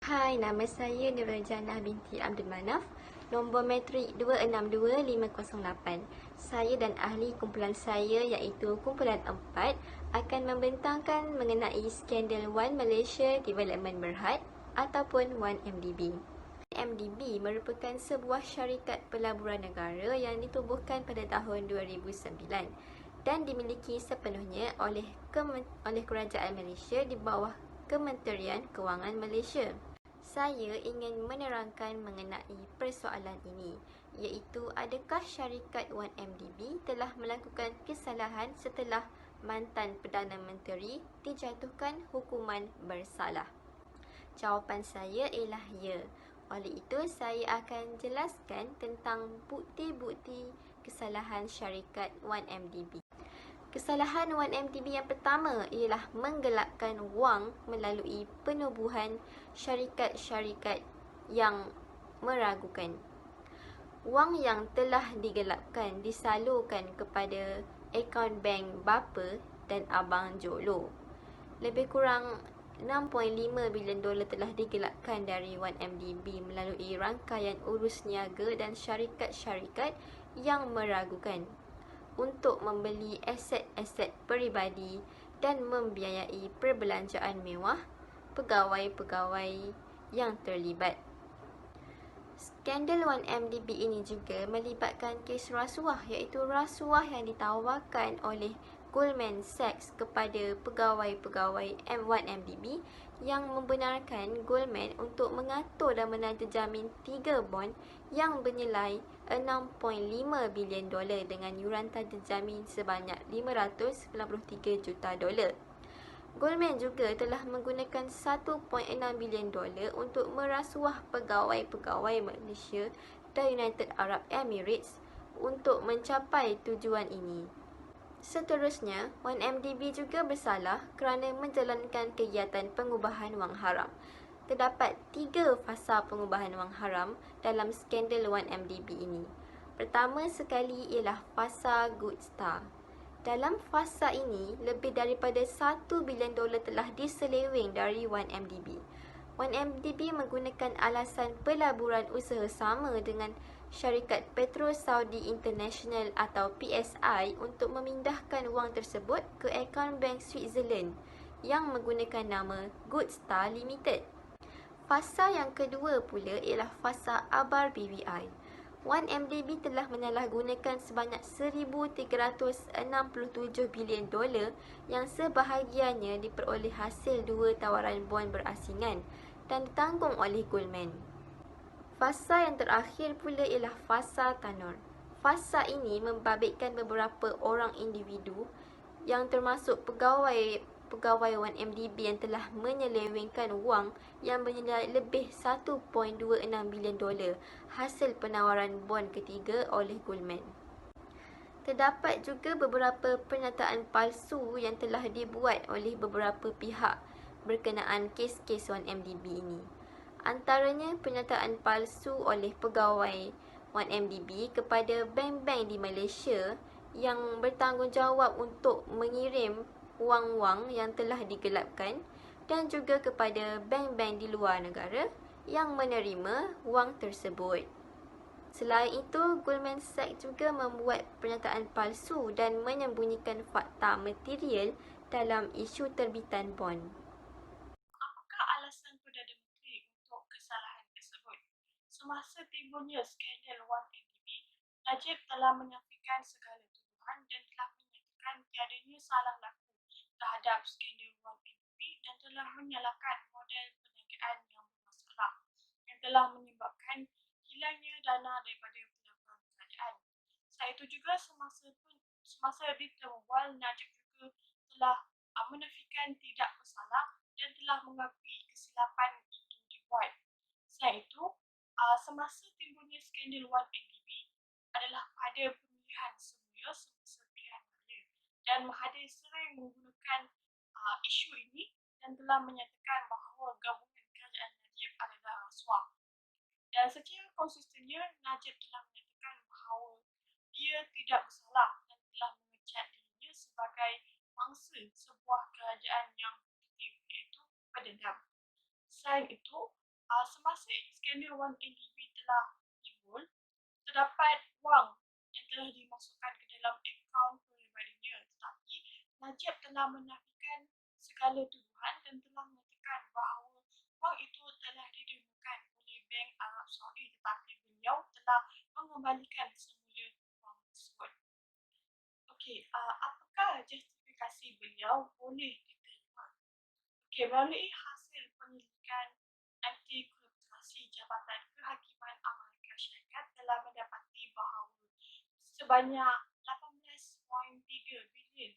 Hai, nama saya Nurul Janah binti Abdul Manaf. Nombor metrik 262508. Saya dan ahli kumpulan saya iaitu kumpulan 4 akan membentangkan mengenai skandal One Malaysia Development Berhad ataupun 1MDB. 1MDB merupakan sebuah syarikat pelaburan negara yang ditubuhkan pada tahun 2009 dan dimiliki sepenuhnya oleh Kerajaan Malaysia di bawah Kementerian Kewangan Malaysia. Saya ingin menerangkan mengenai persoalan ini, iaitu adakah syarikat 1MDB telah melakukan kesalahan setelah mantan Perdana Menteri dijatuhkan hukuman bersalah? Jawapan saya ialah ya. Oleh itu, saya akan jelaskan tentang bukti-bukti kesalahan syarikat 1MDB. Kesalahan 1MDB yang pertama ialah menggelapkan wang melalui penubuhan syarikat-syarikat yang meragukan. Wang yang telah digelapkan disalurkan kepada akaun bank bapa dan abang Jolo. Lebih kurang $6.5 bilion telah digelapkan dari 1MDB melalui rangkaian urus niaga dan syarikat-syarikat yang meragukan untuk membeli aset-aset peribadi dan membiayai perbelanjaan mewah pegawai-pegawai yang terlibat. Skandal 1MDB ini juga melibatkan kes rasuah, iaitu rasuah yang ditawarkan oleh Goldman Sachs kepada pegawai-pegawai M1MDB yang membenarkan Goldman untuk mengatur dan menandajamin 3 bond yang bernilai $6.5 bilion dengan yuran tandajamin sebanyak $593 juta. Goldman juga telah menggunakan $1.6 bilion untuk merasuah pegawai-pegawai Malaysia dan United Arab Emirates untuk mencapai tujuan ini. Seterusnya, 1MDB juga bersalah kerana menjalankan kegiatan pengubahan wang haram. Terdapat 3 fasa pengubahan wang haram dalam skandal 1MDB ini. Pertama sekali ialah fasa Good Star. Dalam fasa ini, lebih daripada $1 bilion telah diseleweng dari 1MDB. 1MDB menggunakan alasan pelaburan usaha sama dengan syarikat Petro Saudi International atau PSI untuk memindahkan wang tersebut ke akaun bank Switzerland yang menggunakan nama Good Star Limited. Fasa yang kedua pula ialah fasa Abar BVI. 1MDB telah menyalahgunakan sebanyak $1,367 bilion yang sebahagiannya diperoleh hasil 2 tawaran bond berasingan dan ditanggung oleh Goldman. Fasa yang terakhir pula ialah fasa Tanur. Fasa ini membabitkan beberapa orang individu yang termasuk pegawai 1MDB yang telah menyelewengkan wang yang bernilai lebih $1.26 bilion hasil penawaran bond ketiga oleh Goldman. Terdapat juga beberapa pernyataan palsu yang telah dibuat oleh beberapa pihak berkenaan kes-kes 1MDB ini. Antaranya pernyataan palsu oleh pegawai 1MDB kepada bank-bank di Malaysia yang bertanggungjawab untuk mengirim wang-wang yang telah digelapkan dan juga kepada bank-bank di luar negara yang menerima wang tersebut. Selain itu, Goldman Sachs juga membuat pernyataan palsu dan menyembunyikan fakta material dalam isu terbitan bond. Apakah alasan Perdana Menteri untuk kesalahan tersebut? Semasa timbulnya skandal 1MDB, Najib telah menyampaikan segala tuduhan dan telah menyatakan tiadanya salah laku terhadap skandal 1MDB dan telah menyalahkan model perniagaan yang bermasalah yang telah menyebabkan hilangnya dana daripada pelaburan kerajaan. Selain itu juga semasa ditemubual, Najib juga telah menafikan tidak bersalah dan telah mengakui kesilapan itu dibuat. Selain itu, semasa timbulnya skandal 1MDB adalah pada pemilihan semula semasa pilihan raya dan Mahathir sering menggunakan isu ini dan telah menyatakan bahawa gabungan kerajaan Najib adalah rasuah. Dan secara konsistennya, Najib telah menyatakan bahawa dia tidak bersalah dan telah mengecat dirinya sebagai mangsa sebuah kerajaan yang fiktif, iaitu berdendam. Selain itu, Semasa skandal 1MDB telah timbul, terdapat wang yang telah dimasukkan ke dalam akaun peribadinya, tetapi Najib telah menafikan segala tuduhan dan telah menyatakan bahawa wang itu telah didemukan oleh Bank Arab Saudi, tetapi beliau telah mengembalikan semula wang tersebut. Okey, apakah justifikasi beliau boleh diterima? Okey, melalui hasil penyelidikan anti korupsi Jabatan Kehakiman Amerika Syarikat telah mendapati bahawa sebanyak 18.3 bilion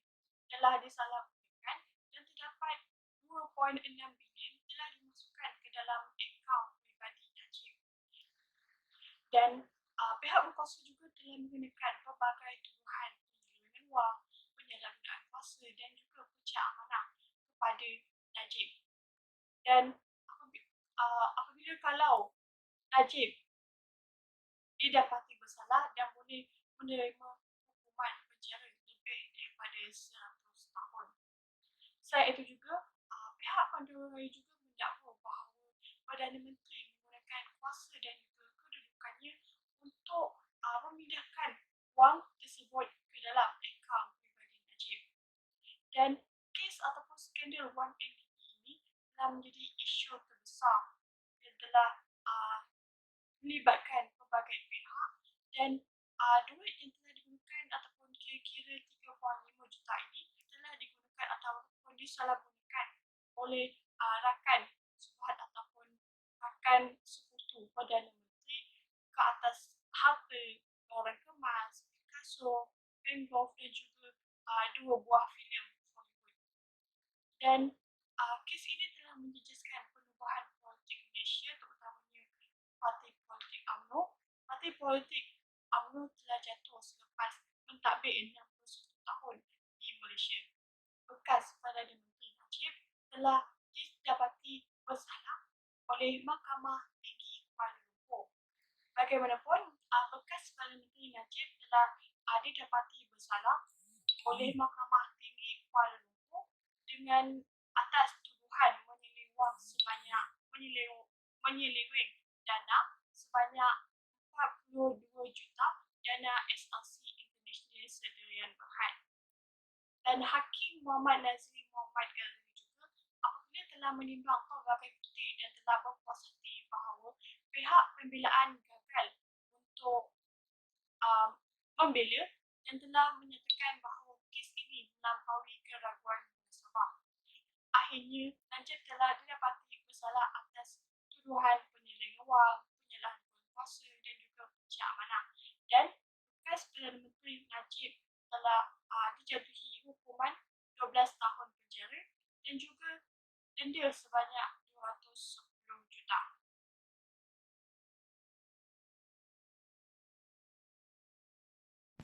telah disalahgunakan dan terdapat 2.6 bilion telah dimasukkan ke dalam akaun pribadi Najib. Dan pihak berkuasa juga telah menggunakan pelbagai tuduhan penyelewengan wang, penyalahgunaan kuasa dan juga pecah amanah kepada Najib. Dan apabila kalau Najib didapati bersalah dan boleh menerima hukuman penjara lebih daripada 100 tahun. Selain itu juga, pihak Panduan Raya juga mendakwa bahawa Perdana Menteri menggunakan kuasa dan juga kedudukannya untuk memindahkan wang tersebut ke dalam akaun pribadi Najib. Dan kes ataupun skandal 1MDB ini telah menjadi isu terbesar dan telah melibatkan pelbagai pihak dan duit yang telah digunakan ataupun kira-kira 3.5 juta ini telah digunakan ataupun disalahgunakan oleh rakan Subhan ataupun rakan sekutu Perdana Menteri ke atas harta orang kemas, kasur, Van dan juga 2 buah filem Hollywood. Dan kes ini telah menjejaskan penubuhan politik Malaysia, terutamanya parti politik UMNO. Parti politik UMNO telah jatuh selepas mentadbir 61 tahun di Malaysia. Bekas Perdana Menteri Najib telah didapati bersalah oleh Mahkamah Tinggi Kuala Lumpur. Bagaimanapun, bekas Perdana Menteri Najib telah didapati bersalah oleh Mahkamah Tinggi Kuala Lumpur dengan atas tuduhan menyeleweng dana sebanyak 42 juta dana SRC International Sedarian Berhad. Dan Hakim Muhammad Nazri Muhammad Ghazali juga apabila telah menimbang pelbagai bukti dan telah berpuas hati bahawa pihak pembelaan gagal untuk membela dan telah menyatakan bahawa kes ini melampaui keraguan nasabah. Akhirnya, Najib telah didapati bersalah atas tuduhan penyelewengan wang, penyalahgunaan kuasa dan juga pecah amanah. Dan bekas Perdana Menteri Najib telah dijatuhi hukuman 12 tahun penjara dan juga denda sebanyak 210 juta.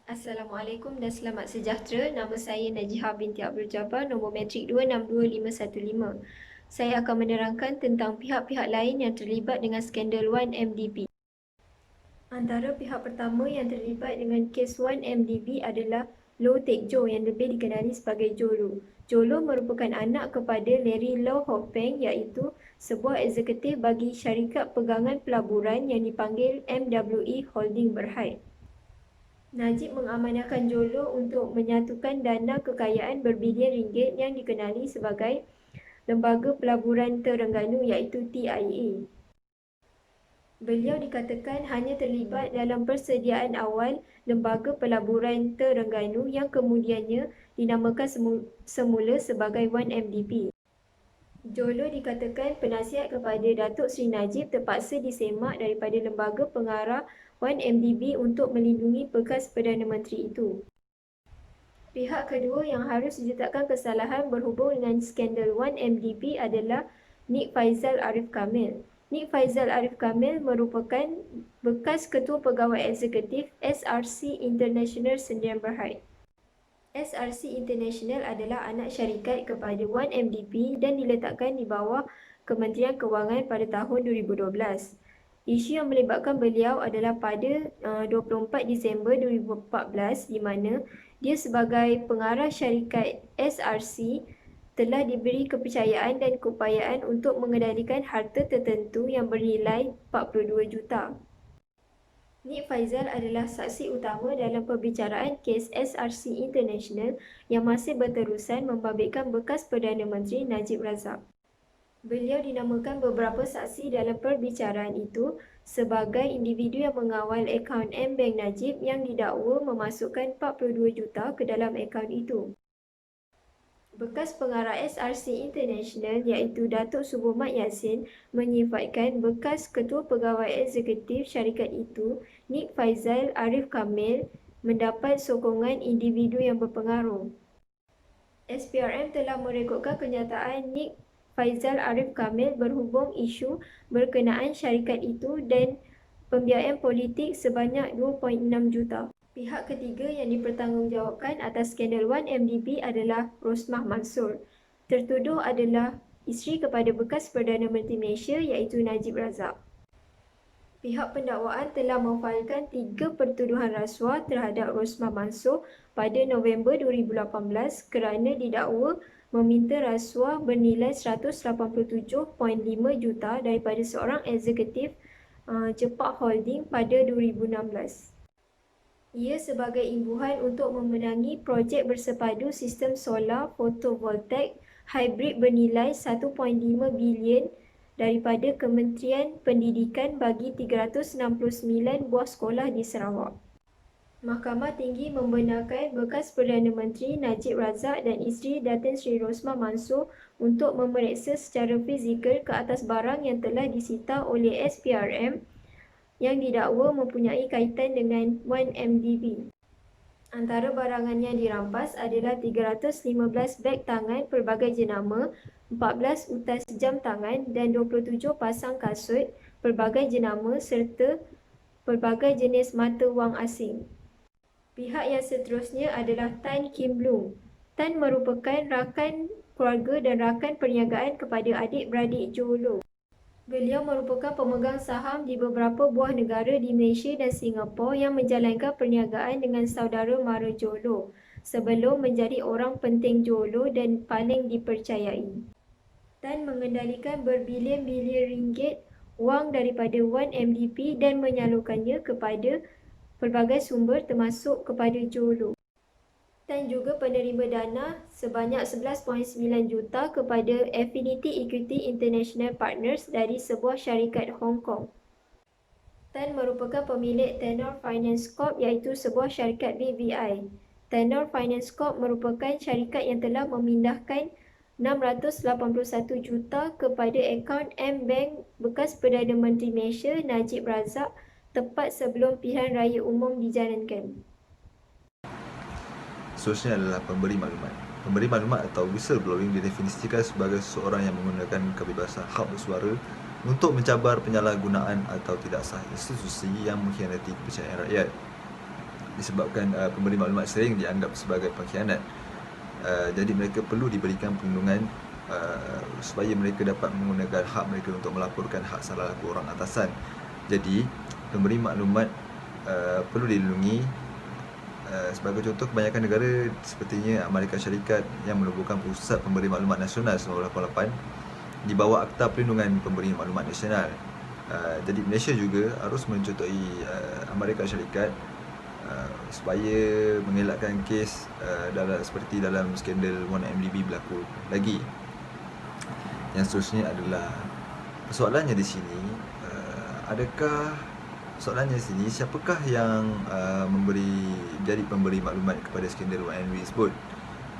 Assalamualaikum dan selamat sejahtera. Nama saya Najihah binti Abdul Jabbar, nombor matrik 262515. Saya akan menerangkan tentang pihak-pihak lain yang terlibat dengan skandal 1MDB. Antara pihak pertama yang terlibat dengan kes 1MDB adalah Low Teck Jo yang lebih dikenali sebagai Jolo. Jolo merupakan anak kepada Larry Low Hok Peng, iaitu sebuah eksekutif bagi syarikat pegangan pelaburan yang dipanggil MWE Holding Berhad. Najib mengamanahkan Jolo untuk menyatukan dana kekayaan berbilion ringgit yang dikenali sebagai Lembaga Pelaburan Terengganu iaitu TIA. Beliau dikatakan hanya terlibat dalam persediaan awal Lembaga Pelaburan Terengganu yang kemudiannya dinamakan semula sebagai 1MDB. Jolo dikatakan penasihat kepada Datuk Seri Najib terpaksa disemak daripada lembaga pengarah 1MDB untuk melindungi bekas Perdana Menteri itu. Pihak kedua yang harus diletakkan kesalahan berhubung dengan skandal 1MDB adalah Nik Faizal Arif Kamil. Nik Faizal Arif Kamil merupakan bekas Ketua Pegawai Eksekutif SRC International Sdn Bhd. SRC International adalah anak syarikat kepada 1MDB dan diletakkan di bawah Kementerian Kewangan pada tahun 2012. Isu yang melibatkan beliau adalah pada 24 Disember 2014 di mana dia sebagai pengarah syarikat SRC telah diberi kepercayaan dan keupayaan untuk mengendalikan harta tertentu yang bernilai 42 juta. Nik Faizal adalah saksi utama dalam perbicaraan kes SRC International yang masih berterusan membabitkan bekas Perdana Menteri Najib Razak. Beliau dinamakan beberapa saksi dalam perbicaraan itu sebagai individu yang mengawal akaun M-Bank Najib yang didakwa memasukkan 42 juta ke dalam akaun itu. Bekas pengarah SRC International iaitu Datuk Subur Mat Yassin menyifatkan bekas Ketua Pegawai Eksekutif syarikat itu, Nik Faizal Arif Kamil, mendapat sokongan individu yang berpengaruh. SPRM telah merekodkan kenyataan Nik Faizal Arif Kamil berhubung isu berkenaan syarikat itu dan pembiayaan politik sebanyak 2.6 juta. Pihak ketiga yang dipertanggungjawabkan atas skandal 1MDB adalah Rosmah Mansor. Tertuduh adalah isteri kepada bekas Perdana Menteri Malaysia iaitu Najib Razak. Pihak pendakwaan telah memfailkan 3 pertuduhan rasuah terhadap Rosmah Mansor pada November 2018 kerana didakwa meminta rasuah bernilai 187.5 juta daripada seorang eksekutif Jepak Holding pada 2016. Ia sebagai imbuhan untuk memenangi projek bersepadu sistem solar fotovoltaik hybrid bernilai 1.5 bilion daripada Kementerian Pendidikan bagi 369 buah sekolah di Sarawak. Mahkamah Tinggi membenarkan bekas Perdana Menteri Najib Razak dan isteri Datin Sri Rosmah Mansor untuk memeriksa secara fizikal ke atas barang yang telah disita oleh SPRM yang didakwa mempunyai kaitan dengan 1MDB. Antara barangan yang dirampas adalah 315 beg tangan pelbagai jenama, 14 utas jam tangan dan 27 pasang kasut pelbagai jenama serta pelbagai jenis mata wang asing. Pihak yang seterusnya adalah Tan Kim Lung. Tan merupakan rakan keluarga dan rakan perniagaan kepada adik-beradik Joe Low. Beliau merupakan pemegang saham di beberapa buah negara di Malaysia dan Singapura yang menjalankan perniagaan dengan saudara mara Joe Low sebelum menjadi orang penting Joe Low dan paling dipercayai. Tan mengendalikan berbilion-bilion ringgit wang daripada 1MDB dan menyalurkannya kepada pelbagai sumber termasuk kepada Joe Low. Tan juga penerima dana sebanyak 11.9 juta kepada Affinity Equity International Partners dari sebuah syarikat Hong Kong. Tan merupakan pemilik Tenor Finance Corp iaitu sebuah syarikat BVI. Tenor Finance Corp merupakan syarikat yang telah memindahkan 681 juta kepada akaun M-Bank bekas Perdana Menteri Malaysia Najib Razak tepat sebelum pilihan raya umum dijalankan. Seterusnya adalah pemberi maklumat. Pemberi maklumat atau whistleblowing didefinisikan sebagai seseorang yang menggunakan kebebasan hak bersuara untuk mencabar penyalahgunaan atau tidak sah institusi yang mengkhianati kepercayaan rakyat. Disebabkan pemberi maklumat sering dianggap sebagai pengkhianat, jadi mereka perlu diberikan perlindungan supaya mereka dapat menggunakan hak mereka untuk melaporkan hak salah laku orang atasan. Jadi pemberi maklumat perlu dilindungi. Sebagai contoh, kebanyakan negara sepertinya Amerika Syarikat yang menubuhkan Pusat Pemberi Maklumat Nasional 1988 di bawah Akta Perlindungan Pemberi Maklumat Nasional. Jadi Malaysia juga harus mencontohi Amerika Syarikat supaya mengelakkan kes seperti dalam skandal 1MDB berlaku lagi. Yang seterusnya adalah persoalannya di sini, soalannya di sini, siapakah yang jadi pemberi maklumat kepada skandal 1MDB tersebut?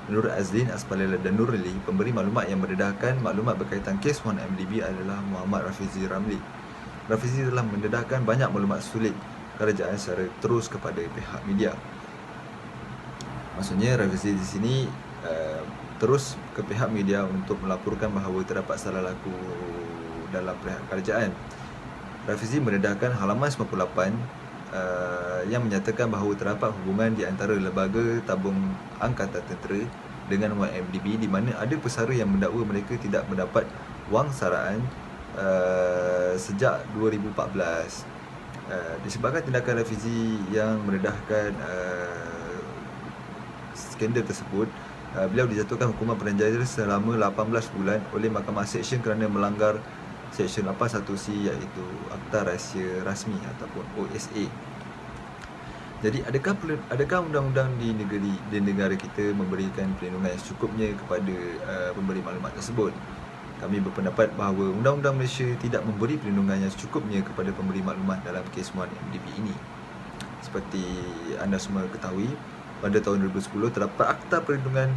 Menurut Azlin Aspalela dan Nurli, pemberi maklumat yang mendedahkan maklumat berkaitan kes 1MDB adalah Muhammad Rafizi Ramli. Rafizi telah mendedahkan banyak maklumat sulit kerajaan secara terus kepada pihak media. Maksudnya Rafizi di sini terus ke pihak media untuk melaporkan bahawa terdapat salah laku dalam pihak kerajaan. Rafizi mendedahkan halaman 98 yang menyatakan bahawa terdapat hubungan di antara Lembaga Tabung Angkatan Tentera dengan 1MDB di mana ada pesara yang mendakwa mereka tidak mendapat wang saraan sejak 2014. Disebabkan tindakan Rafizi yang mendedahkan skandal tersebut, beliau dijatuhkan hukuman penjara selama 18 bulan oleh Mahkamah Seksyen kerana melanggar Seksyen 81C iaitu Akta Rahsia Rasmi ataupun OSA. Jadi adakah undang-undang di negara kita memberikan perlindungan yang secukupnya kepada pemberi maklumat tersebut? Kami berpendapat bahawa Undang-Undang Malaysia tidak memberi perlindungan yang secukupnya kepada pemberi maklumat dalam kes 1MDB ini. Seperti anda semua ketahui, pada tahun 2010 terdapat Akta Perlindungan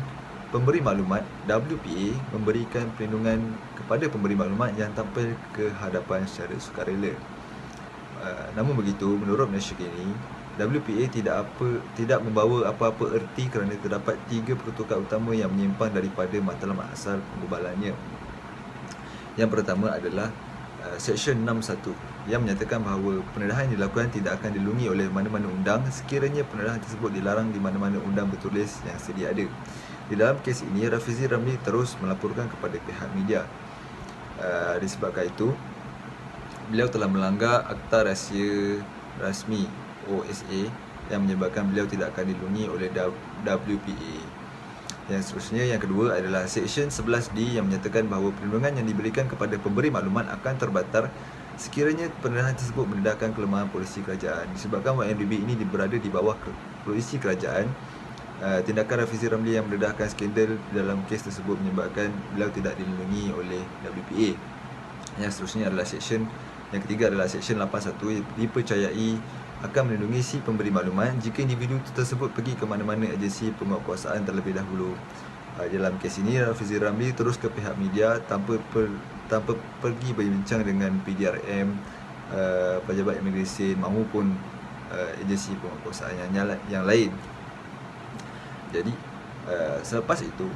Pemberi Maklumat WPA memberikan perlindungan kepada pemberi maklumat yang tampil ke hadapan secara sukarela. Namun begitu, menurut Malaysia kini, WPA tidak membawa apa-apa erti kerana terdapat 3 pertukat utama yang menyimpang daripada matlamat asal pembubalannya. Yang pertama adalah Seksyen 61 yang menyatakan bahawa pendedahan yang dilakukan tidak akan dilindungi oleh mana-mana undang sekiranya pendedahan tersebut dilarang di mana-mana undang bertulis yang sedia ada. Di dalam kes ini, Rafizi Ramli terus melaporkan kepada pihak media. Disebabkan itu, beliau telah melanggar Akta Rahsia Rasmi OSA yang menyebabkan beliau tidak akan dilindungi oleh WPA. Yang seterusnya, yang kedua adalah Seksyen 11D yang menyatakan bahawa perlindungan yang diberikan kepada pemberi maklumat akan terbatal sekiranya pendedahan tersebut mendedahkan kelemahan polisi kerajaan. Disebabkan 1MDB ini berada di bawah polisi kerajaan, tindakan Rafizi Ramli yang mendedahkan skandal dalam kes tersebut menyebabkan beliau tidak dilindungi oleh WPA. Yang seterusnya adalah yang ketiga adalah Seksyen 81 dipercayai akan melindungi si pemberi maklumat jika individu tersebut pergi ke mana-mana agensi penguatkuasaan terlebih dahulu. Dalam kes ini, Rafizi Ramli terus ke pihak media tanpa pergi berbincang dengan PDRM, pejabat imigresen maupun agensi penguatkuasaan yang lain. Jadi, selepas itu,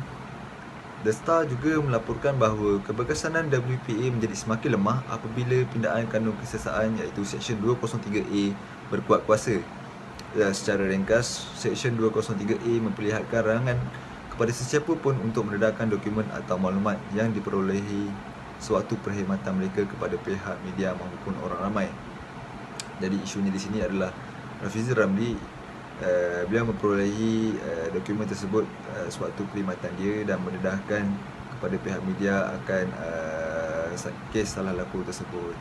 The Star juga melaporkan bahawa keberkesanan WPA menjadi semakin lemah apabila pindaan kanun kesiasaan iaitu Seksyen 203A berkuat kuasa. Secara ringkas, Seksyen 203A memperlihatkan larangan kepada sesiapa pun untuk mendedahkan dokumen atau maklumat yang diperolehi sewaktu perkhidmatan mereka kepada pihak media maupun orang ramai. Jadi isunya di sini adalah Rafizi Ramli beliau memperolehi dokumen tersebut sewaktu perkhidmatan dia dan mendedahkan kepada pihak media akan kes salah laku tersebut.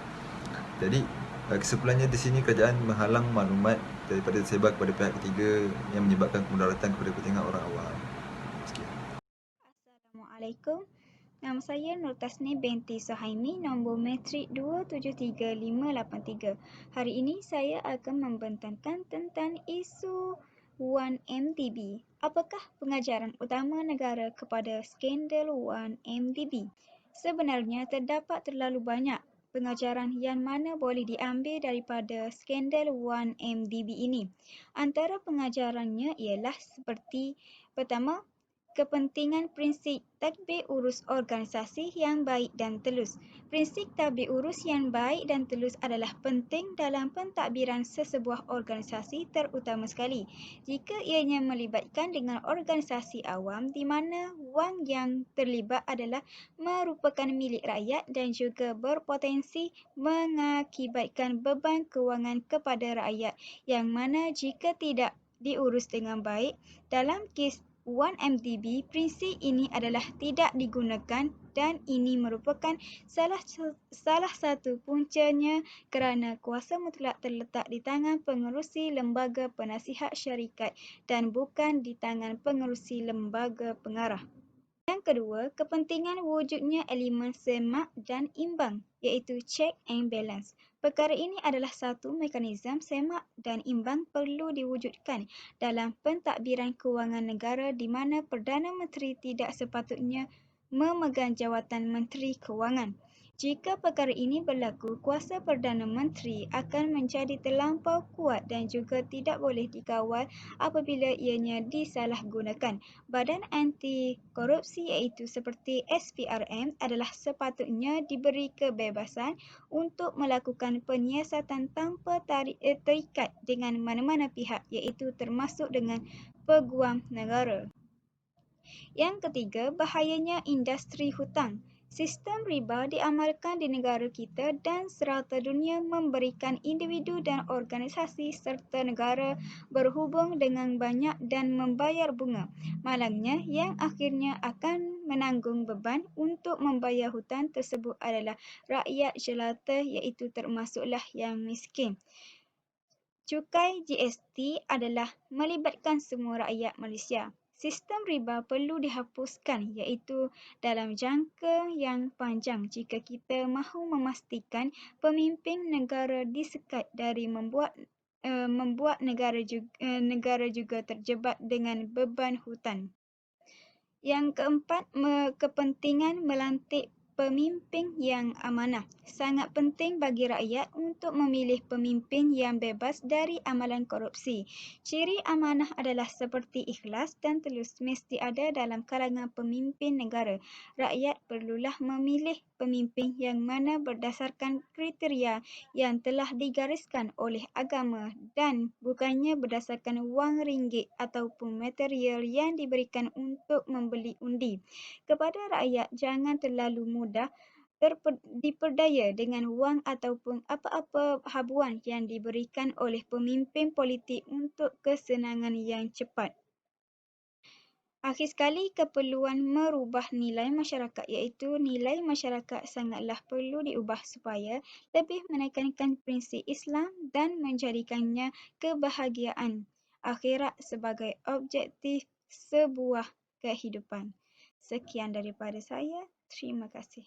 Jadi kesimpulannya di sini kerajaan menghalang maklumat daripada tersebar kepada pihak ketiga yang menyebabkan kemudaratan kepada kepentingan orang awam. Sekian. Assalamualaikum. Nama saya Nur Tasni binti Suhaimi, nombor matrik 273583. Hari ini saya akan membentangkan tentang isu 1MDB. Apakah pengajaran utama negara kepada skandal 1MDB? Sebenarnya terdapat terlalu banyak pengajaran yang mana boleh diambil daripada skandal 1MDB ini. Antara pengajarannya ialah seperti pertama, kepentingan prinsip tadbir urus organisasi yang baik dan telus. Prinsip tadbir urus yang baik dan telus adalah penting dalam pentadbiran sesebuah organisasi, terutama sekali jika ianya melibatkan dengan organisasi awam di mana wang yang terlibat adalah merupakan milik rakyat dan juga berpotensi mengakibatkan beban kewangan kepada rakyat yang mana jika tidak diurus dengan baik. Dalam kes 1MDB, prinsip ini adalah tidak digunakan dan ini merupakan salah satu puncanya kerana kuasa mutlak terletak di tangan pengerusi lembaga penasihat syarikat dan bukan di tangan pengerusi lembaga pengarah. Yang kedua, kepentingan wujudnya elemen semak dan imbang, iaitu check and balance. Perkara ini adalah satu mekanisme semak dan imbang perlu diwujudkan dalam pentadbiran kewangan negara di mana Perdana Menteri tidak sepatutnya memegang jawatan Menteri Kewangan. Jika perkara ini berlaku, kuasa Perdana Menteri akan menjadi terlampau kuat dan juga tidak boleh dikawal apabila ianya disalahgunakan. Badan anti korupsi iaitu seperti SPRM adalah sepatutnya diberi kebebasan untuk melakukan penyiasatan tanpa terikat dengan mana-mana pihak iaitu termasuk dengan peguam negara. Yang ketiga, bahayanya industri hutang. Sistem riba diamalkan di negara kita dan serata dunia memberikan individu dan organisasi serta negara berhubung dengan banyak dan membayar bunga, malangnya yang akhirnya akan menanggung beban untuk membayar hutang tersebut adalah rakyat jelata iaitu termasuklah yang miskin. Cukai GST adalah melibatkan semua rakyat Malaysia. Sistem riba perlu dihapuskan iaitu dalam jangka yang panjang jika kita mahu memastikan pemimpin negara disekat dari membuat negara juga terjebak dengan beban hutang. Yang keempat, kepentingan melantik pemimpin yang amanah. Sangat penting bagi rakyat untuk memilih pemimpin yang bebas dari amalan korupsi. Ciri amanah adalah seperti ikhlas dan tulus mesti ada dalam kalangan pemimpin negara. Rakyat perlulah memilih pemimpin yang mana berdasarkan kriteria yang telah digariskan oleh agama dan bukannya berdasarkan wang ringgit ataupun material yang diberikan untuk membeli undi. Kepada rakyat, jangan terlalu mudah diperdaya dengan wang ataupun apa-apa habuan yang diberikan oleh pemimpin politik untuk kesenangan yang cepat. Akhir sekali, keperluan merubah nilai masyarakat iaitu nilai masyarakat sangatlah perlu diubah supaya lebih menekankan prinsip Islam dan menjadikannya kebahagiaan akhirat sebagai objektif sebuah kehidupan. Sekian daripada saya. Terima kasih.